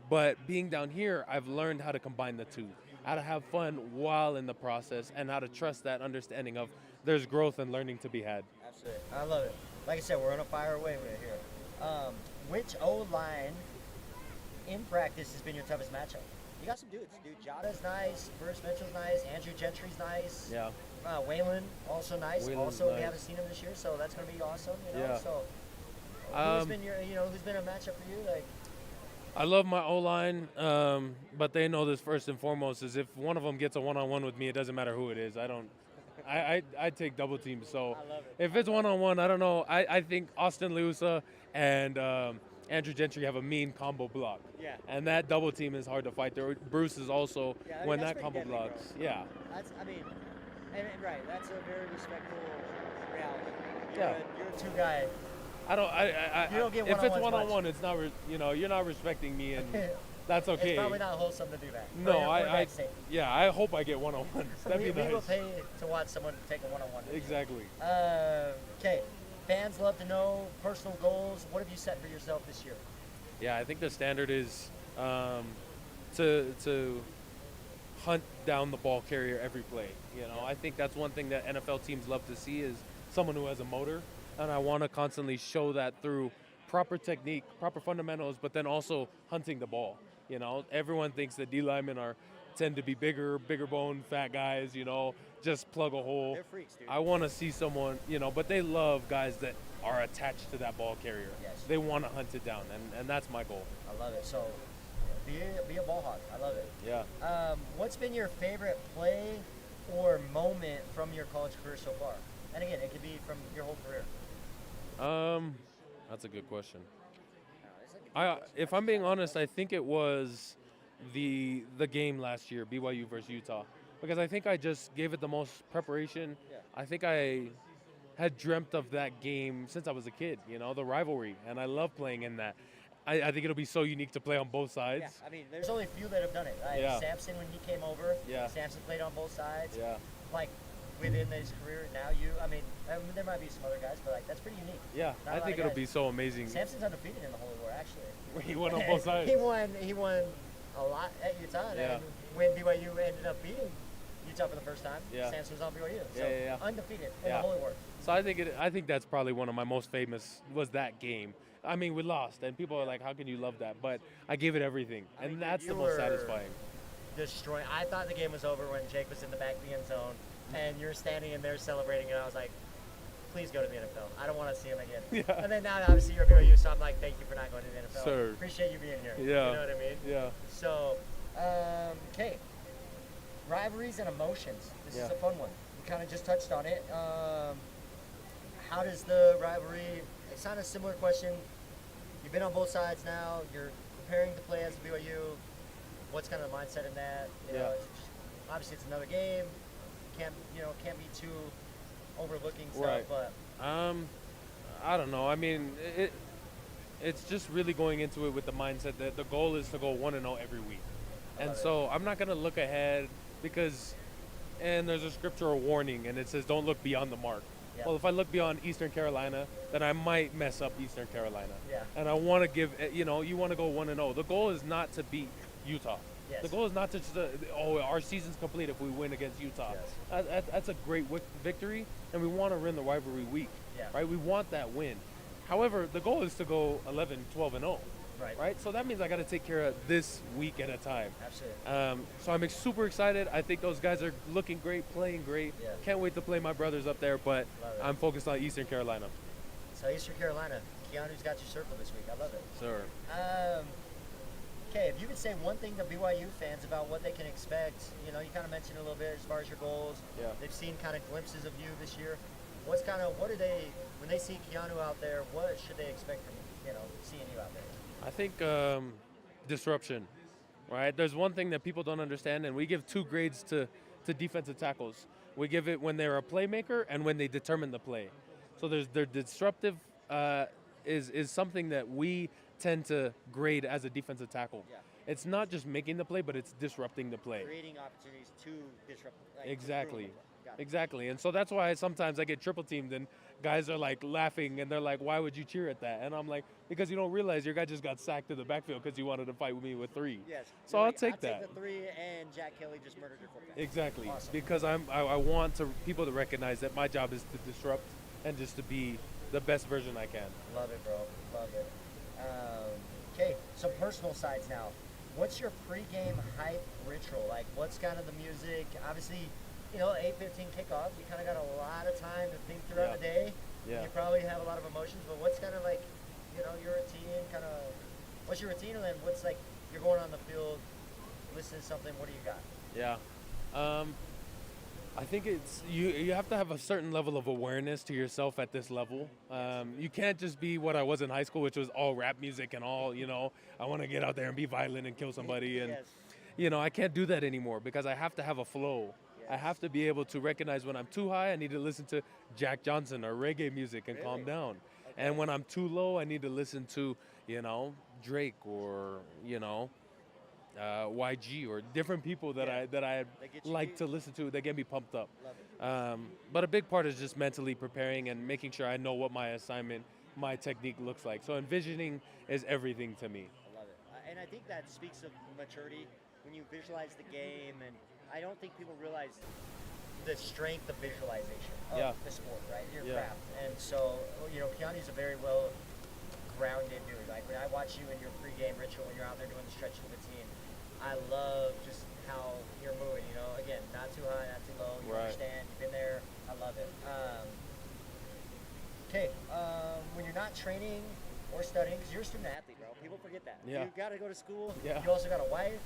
But being down here, I've learned how to combine the two, how to have fun while in the process, and how to trust that understanding of there's growth and learning to be had.
Absolutely. I love it. Like I said, we're on a fire away right here. Which O-line in practice has been your toughest matchup? You got some dudes, dude. Jada's nice. Bruce Mitchell's nice. Andrew Gentry's nice.
Yeah.
Waylon also nice.
Waylon's
Also, we
nice.
haven't seen him this year, so that's gonna be awesome. You know.
Yeah.
So, who's been your, who's been a matchup for you? Like,
I love my O-line, but they know this first and foremost is if one of them gets a one-on-one with me, it doesn't matter who it is. I take double teams. So
I love it.
if it's one-on-one, I don't know. I think Austin Leusa and Andrew Gentry have a mean combo block.
Yeah.
And that double team is hard to fight. There, Bruce is also
Yeah, I mean,
when
that's
that
pretty
combo
deadly,
blocks.
bro.
Yeah.
That's, I mean, and right. That's a very respectful reality.
Yeah.
You're a two guy.
I don't.
You don't get
if it's
one-on-ones
one-on-one, it's not. You're not respecting me, and that's okay.
It's probably not wholesome to do that.
No,
For your guys' sake.
yeah, I hope I get one-on-ones. That'd be
we
nice.
will pay to watch someone take a one-on-one.
Exactly.
Okay. Fans love to know personal goals. What have you set for yourself this year?
Yeah, I think the standard is to hunt down the ball carrier every play. You know, I think that's one thing that NFL teams love to see is someone who has a motor, and I want to constantly show that through proper technique, proper fundamentals, but then also hunting the ball. You know, everyone thinks that D linemen tend to be bigger bone, fat guys. You know, just plug a hole.
They're freaks, dude.
I want to see someone, but they love guys that are attached to that ball carrier.
Yes.
They want to hunt it down, and that's my goal.
I love it. So, be a ball hawk. I love it.
Yeah.
What's been your favorite play or moment from your college career so far? And again, it could be from your whole career.
That's a good question.
It's like a deep question.
If I'm being honest, I think it was the game last year, BYU versus Utah, because I think I just gave it the most preparation.
Yeah.
I think I had dreamt of that game since I was a kid. The rivalry, and I love playing in that. I think it'll be so unique to play on both sides.
Yeah, I mean, there's only a few that have done it. Right?
Yeah.
Samson, when he came over,
Yeah.
Samson played on both sides.
Yeah.
Like, within his career, now there might be some other guys, but like that's pretty unique.
Yeah,
Not a
I
lot
think
of
it'll
guys.
be so amazing.
Samson's undefeated in the Holy War, actually.
He won on both sides.
He won a lot at Utah,
Yeah.
and when BYU ended up beating Utah for the first time,
Yeah.
Samson was on BYU. So
Yeah.
undefeated in
Yeah.
the Holy War.
So I think that's probably one of my most famous was that game. I mean, we lost, and people are like, "How can you love that?" But I gave it everything,
I mean,
and that's
you
the most
were
satisfying.
Destroying. I thought the game was over when Jake was in the back of the end zone, and you're standing in there celebrating, and I was like, please go to the NFL. I don't want to see him again.
Yeah.
And then now, obviously, you're BYU, so I'm like, thank you for not going to the NFL.
Sir.
Appreciate you being here.
Yeah.
You know what I mean?
Yeah.
So, okay. Rivalries and emotions. This is
Yeah.
a fun one. We kind of just touched on it. How does the rivalry, it's not a similar question. You've been on both sides now. You're preparing to play as BYU. What's kind of the mindset in that? You know,
Yeah.
obviously, it's another game. Can't be too overlooking stuff,
Right.
but
I don't know. I mean, it's just really going into it with the mindset that the goal is to go 1-0 every week. And
love it.
so I'm not going to look ahead and there's a scriptural warning and it says don't look beyond the mark.
Yeah.
Well, if I look beyond Eastern Carolina, then I might mess up Eastern Carolina.
Yeah.
And I want to give, you want to go 1-0. The goal is not to beat Utah.
Yes.
The goal is not to just, our season's complete if we win against Utah.
Yes.
That's a great victory, and we want to win the rivalry week.
Yeah.
Right? We want that win. However, the goal is to go 11, 12-0.
Right.
Right? So that means I got to take care of this week at a time.
Absolutely.
So I'm super excited. I think those guys are looking great, playing great.
Yeah.
Can't wait to play my brothers up there, but
Love it.
I'm focused on Eastern Carolina.
So Eastern Carolina, Keanu's got your circle this week. I love it.
Sir.
Okay, if you could say one thing to BYU fans about what they can expect, you kind of mentioned a little bit as far as your goals.
Yeah.
They've seen kind of glimpses of you this year. What do they, when they see Keanu out there, what should they expect from, seeing you out there?
I think disruption, right? There's one thing that people don't understand, and we give 2 grades to defensive tackles. We give it when they're a playmaker and when they determine the play. So their disruptive is something that we tend to grade as a defensive tackle.
Yeah.
It's not just making the play, but it's disrupting the play.
Creating opportunities to disrupt.
Exactly.
Got it.
Exactly. And so that's why sometimes I get triple teamed and guys are like laughing and they're like, why would you cheer at that? And I'm like, because you don't realize your guy just got sacked to the backfield because you wanted to fight with me with 3.
Yes.
So
You're
I'll
like,
take
I'll
that.
Take the 3, and Jack Kelly just murdered your quarterback.
Exactly.
Awesome.
Because I want people to recognize that my job is to disrupt and just to be the best version I can.
Love it, bro. Love it. Okay. some personal sides now. What's your pregame hype ritual? Like, what's kind of the music? Obviously, 8:15 kickoff. You kind of got a lot of time to think throughout the day.
Yeah.
You probably have a lot of emotions, but what's kind of like, your routine? Kind of, what's your routine? And then what's like, you're going on the field, listening to something. What do you got?
Yeah. I think it's you have to have a certain level of awareness to yourself at this level. You can't just be what I was in high school, which was all rap music and all, I want to get out there and be violent and kill somebody. And, I can't do that anymore because I have to have a flow. I have to be able to recognize when I'm too high, I need to listen to Jack Johnson or reggae music and calm down. Okay. And when I'm too low, I need to listen to, Drake or, YG or different people that I like to listen to that get me pumped up. But a big part is just mentally preparing and making sure I know what my assignment, my technique looks like. So envisioning is everything to me.
I love it. And I think that speaks of maturity when you visualize the game. And I don't think people realize the strength of visualization of the sport, right? Your craft. And so, Keanu's a very well grounded dude. Like when I watch you in your pregame ritual, when you're out there doing the stretch with the team, I love just how you're moving, again, not too high, not too low, you understand, you've been there, I love it. Okay, when you're not training or studying, because you're a student athlete, bro, people forget that. You got to go to school, you also got a wife,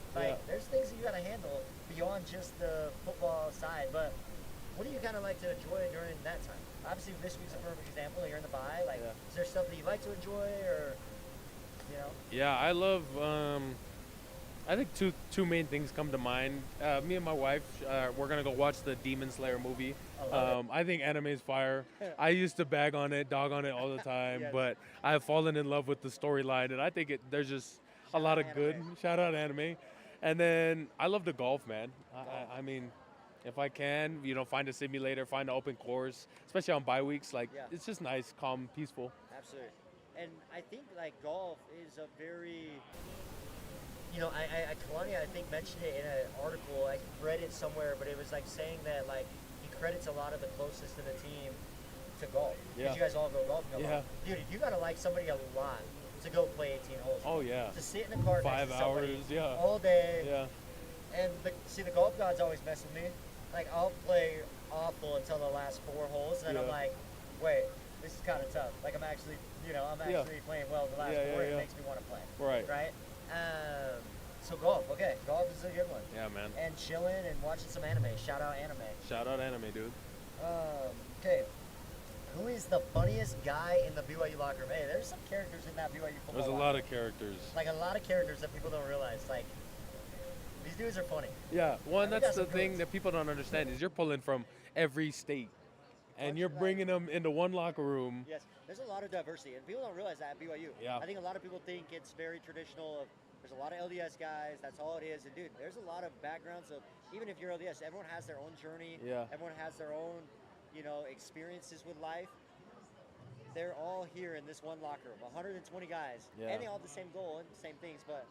there's things that you got to handle beyond just the football side, but what do you kind of like to enjoy during that time? Obviously, this week's a perfect example, you're in the bye, is there stuff that you like to enjoy, or,
Yeah, I love, I think two main things come to mind. Me and my wife, we're gonna go watch the Demon Slayer movie. I think anime is fire. I used to dog on it all the time, but I've fallen in love with the storyline, and I think there's just a lot of good. Shout out anime. And then I love to golf, man. I mean, if I can, find a simulator, find an open course, especially on bye weeks, it's just nice, calm, peaceful.
Absolutely. And I think golf is a very Kalani, I think, mentioned it in an article. I read it somewhere, but it was saying that he credits a lot of the closest to the team to golf. Because you guys all go golfing a lot. Dude, you gotta like somebody a lot to go play 18 holes.
Oh yeah.
To sit in the car
5
next to
hours,
somebody all day.
Yeah.
And the golf gods always mess with me. I'll play awful until the last 4 holes, and then I'm like, wait, this is kind of tough. I'm actually, playing well in the last 4. It makes me want to play. Right. So golf is a good one.
Yeah, man.
And chilling and watching some anime. Shout out anime,
dude.
Okay. Who is the funniest guy in the BYU locker room? Hey, there's some characters in that BYU football.
There's a lot of characters.
A lot of characters that people don't realize. These dudes are funny.
Yeah. One, that's the thing that people don't understand is you're pulling from every state. And you're bringing them into one locker room.
Yes, there's a lot of diversity, and people don't realize that at BYU.
Yeah.
I think a lot of people think it's very traditional. There's a lot of LDS guys. That's all it is. And dude, there's a lot of backgrounds of even if you're LDS, everyone has their own journey.
Yeah.
Everyone has their own, experiences with life. They're all here in this one locker room. 120 guys, and they all have the same goal and the same things, but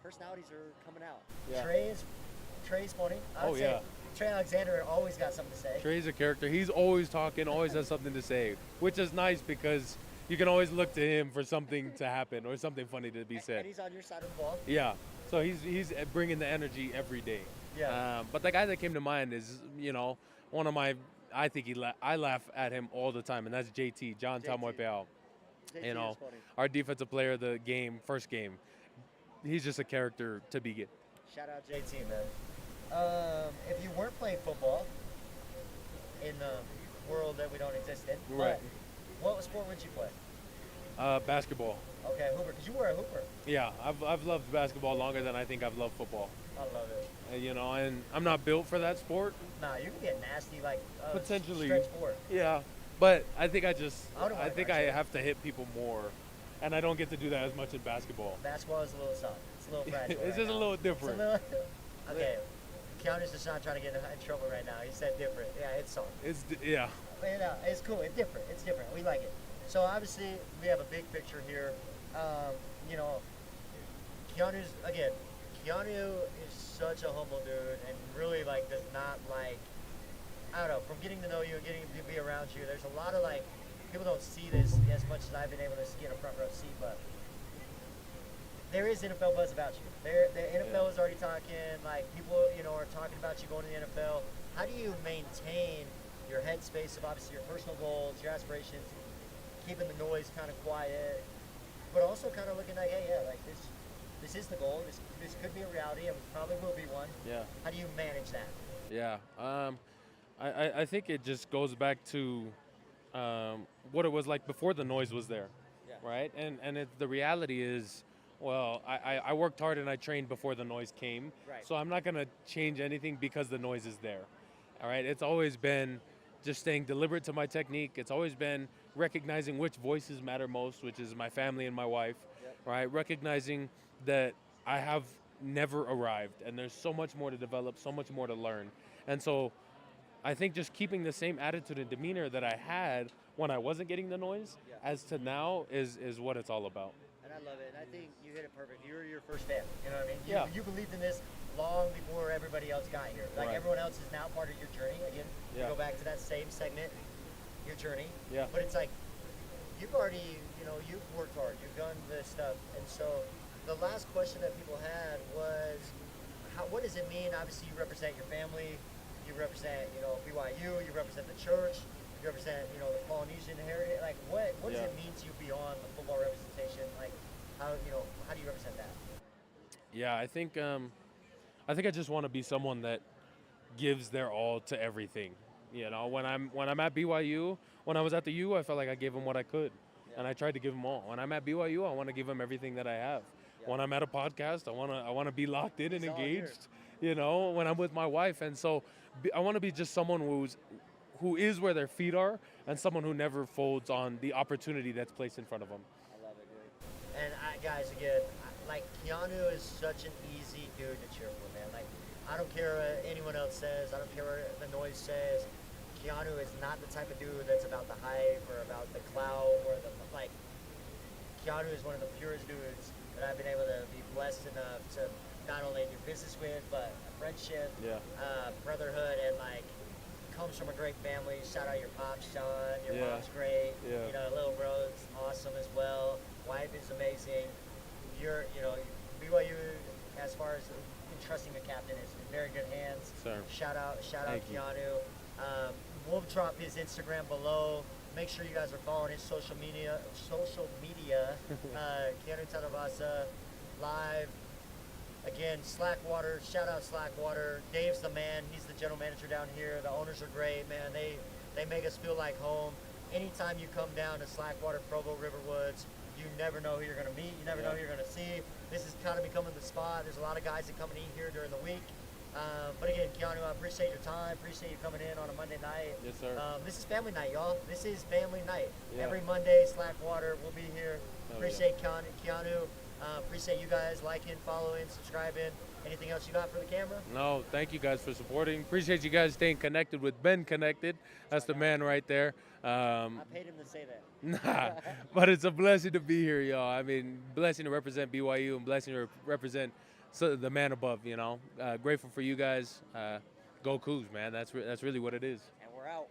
personalities are coming out. Yeah. Trey's funny. I would say Trey Alexander always got something to say.
Trey's a character. He's always talking, always has something to say, which is nice because you can always look to him for something to happen or something funny to be said.
And he's on your side of the ball.
Yeah. So he's bringing the energy every day.
Yeah.
But the guy that came to mind is, one of my, I think I laugh at him all the time, and that's JT, John Tamoipeao.
JT is funny.
Our defensive player of the game, first game. He's just a character to begin.
Shout out JT, man. If you weren't playing football in the world that we don't exist in, what sport would you play?
Basketball.
Okay, hooper, because you were a hooper.
Yeah, I've loved basketball longer than I think I've loved football.
I love it.
And I'm not built for that sport.
Nah, you can get nasty,
potentially
stretch sport.
Yeah, but I think I have to hit people more, and I don't get to do that as much in basketball.
Basketball is a little soft. It's a little fragile.
It's just a little different.
Okay, Keanu's just not trying to get in trouble right now. He said different. Yeah, it's soft. But, it's cool. It's different. We like it. So obviously we have a big picture here. Keanu is such a humble dude and really does not I don't know, from getting to know you and getting to be around you, there's a lot of people don't see this as much as I've been able to see in a front row seat, but there is NFL buzz about you. The NFL is already talking. Like people, are talking about you going to the NFL. How do you maintain your headspace of obviously your personal goals, your aspirations, keeping the noise kind of quiet, but also kind of looking like, hey, yeah, like this is the goal. This could be a reality, and probably will be one.
Yeah.
How do you manage that?
Yeah. I think it just goes back to what it was like before the noise was there,
Yeah.
right? The reality is, well, I worked hard and I trained before the noise came,
Right.
so I'm not gonna change anything because the noise is there. All right, it's always been just staying deliberate to my technique. It's always been recognizing which voices matter most, which is my family and my wife,
Yep.
right? Recognizing that I have never arrived and there's so much more to develop, so much more to learn. And so I think just keeping the same attitude and demeanor that I had when I wasn't getting the noise
Yeah.
as to now is what it's all about.
And I love it. And I think you hit it perfect. You were your first fan. You know what I mean?
Yeah.
You believed in this long before everybody else got here. Like
Right.
everyone else is now part of your journey. Again,
Yeah.
you go back to that same segment, your journey.
Yeah.
But it's like you've already, you've worked hard. You've done this stuff. And so the last question that people had was, what does it mean? Obviously, you represent your family. You represent, BYU. You represent the church. You represent, the Polynesian heritage. Like, what does
Yeah.
it mean to you beyond the football representation? Like, how do you represent that?
Yeah, I think I just want to be someone that gives their all to everything. When I'm at BYU, when I was at the U, I felt like I gave them what I could, and I tried to give them all. When I'm at BYU, I want to give them everything that I have.
Yeah.
When I'm at a podcast, I want to be locked in and
He's all here.
engaged. When I'm with my wife, and so I want to be just someone who is where their feet are, and someone who never folds on the opportunity that's placed in front of them.
I love it, dude. And guys, again, like Keanu is such an easy dude to cheer for, man. Like, I don't care what anyone else says. I don't care what the noise says. Keanu is not the type of dude that's about the hype or about the clout or like. Keanu is one of the purest dudes that I've been able to be blessed enough to not only do business with, but a friendship,
Yeah.
brotherhood, and like comes from a great family. Shout out your pop, Sean. Your
Yeah.
mom's great.
Yeah.
Little bro's awesome as well. Wife is amazing. BYU, as far as entrusting the captain, is in very good hands.
Sir.
Shout out
Thank you.
Keanu. We'll drop his Instagram below. Make sure you guys are following his social media. Keanu Tanuvasa live. Again, Slackwater. Shout out Slackwater. Dave's the man. He's the general manager down here. The owners are great, man. They make us feel like home. Anytime you come down to Slackwater, Provo, Riverwoods, you never know who you're going to meet. You never know who you're going to see. This is kind of becoming the spot. There's a lot of guys that come and eat here during the week. But again, Keanu, I appreciate your time. Appreciate you coming in on a Monday night.
Yes, sir.
This is family night, y'all. This is family night.
Yeah.
Every Monday, Slackwater, we'll be here.
Oh,
Appreciate Keanu. Appreciate you guys liking, following, subscribing. Anything else you got for the camera?
No, thank you guys for supporting. Appreciate you guys staying connected with Ben Connected. That's the man right there.
I paid him to say that.
Nah, but it's a blessing to be here, y'all. I mean, blessing to represent BYU and blessing to represent the man above, Grateful for you guys. Go Cougs, man. That's really what it is.
And we're out.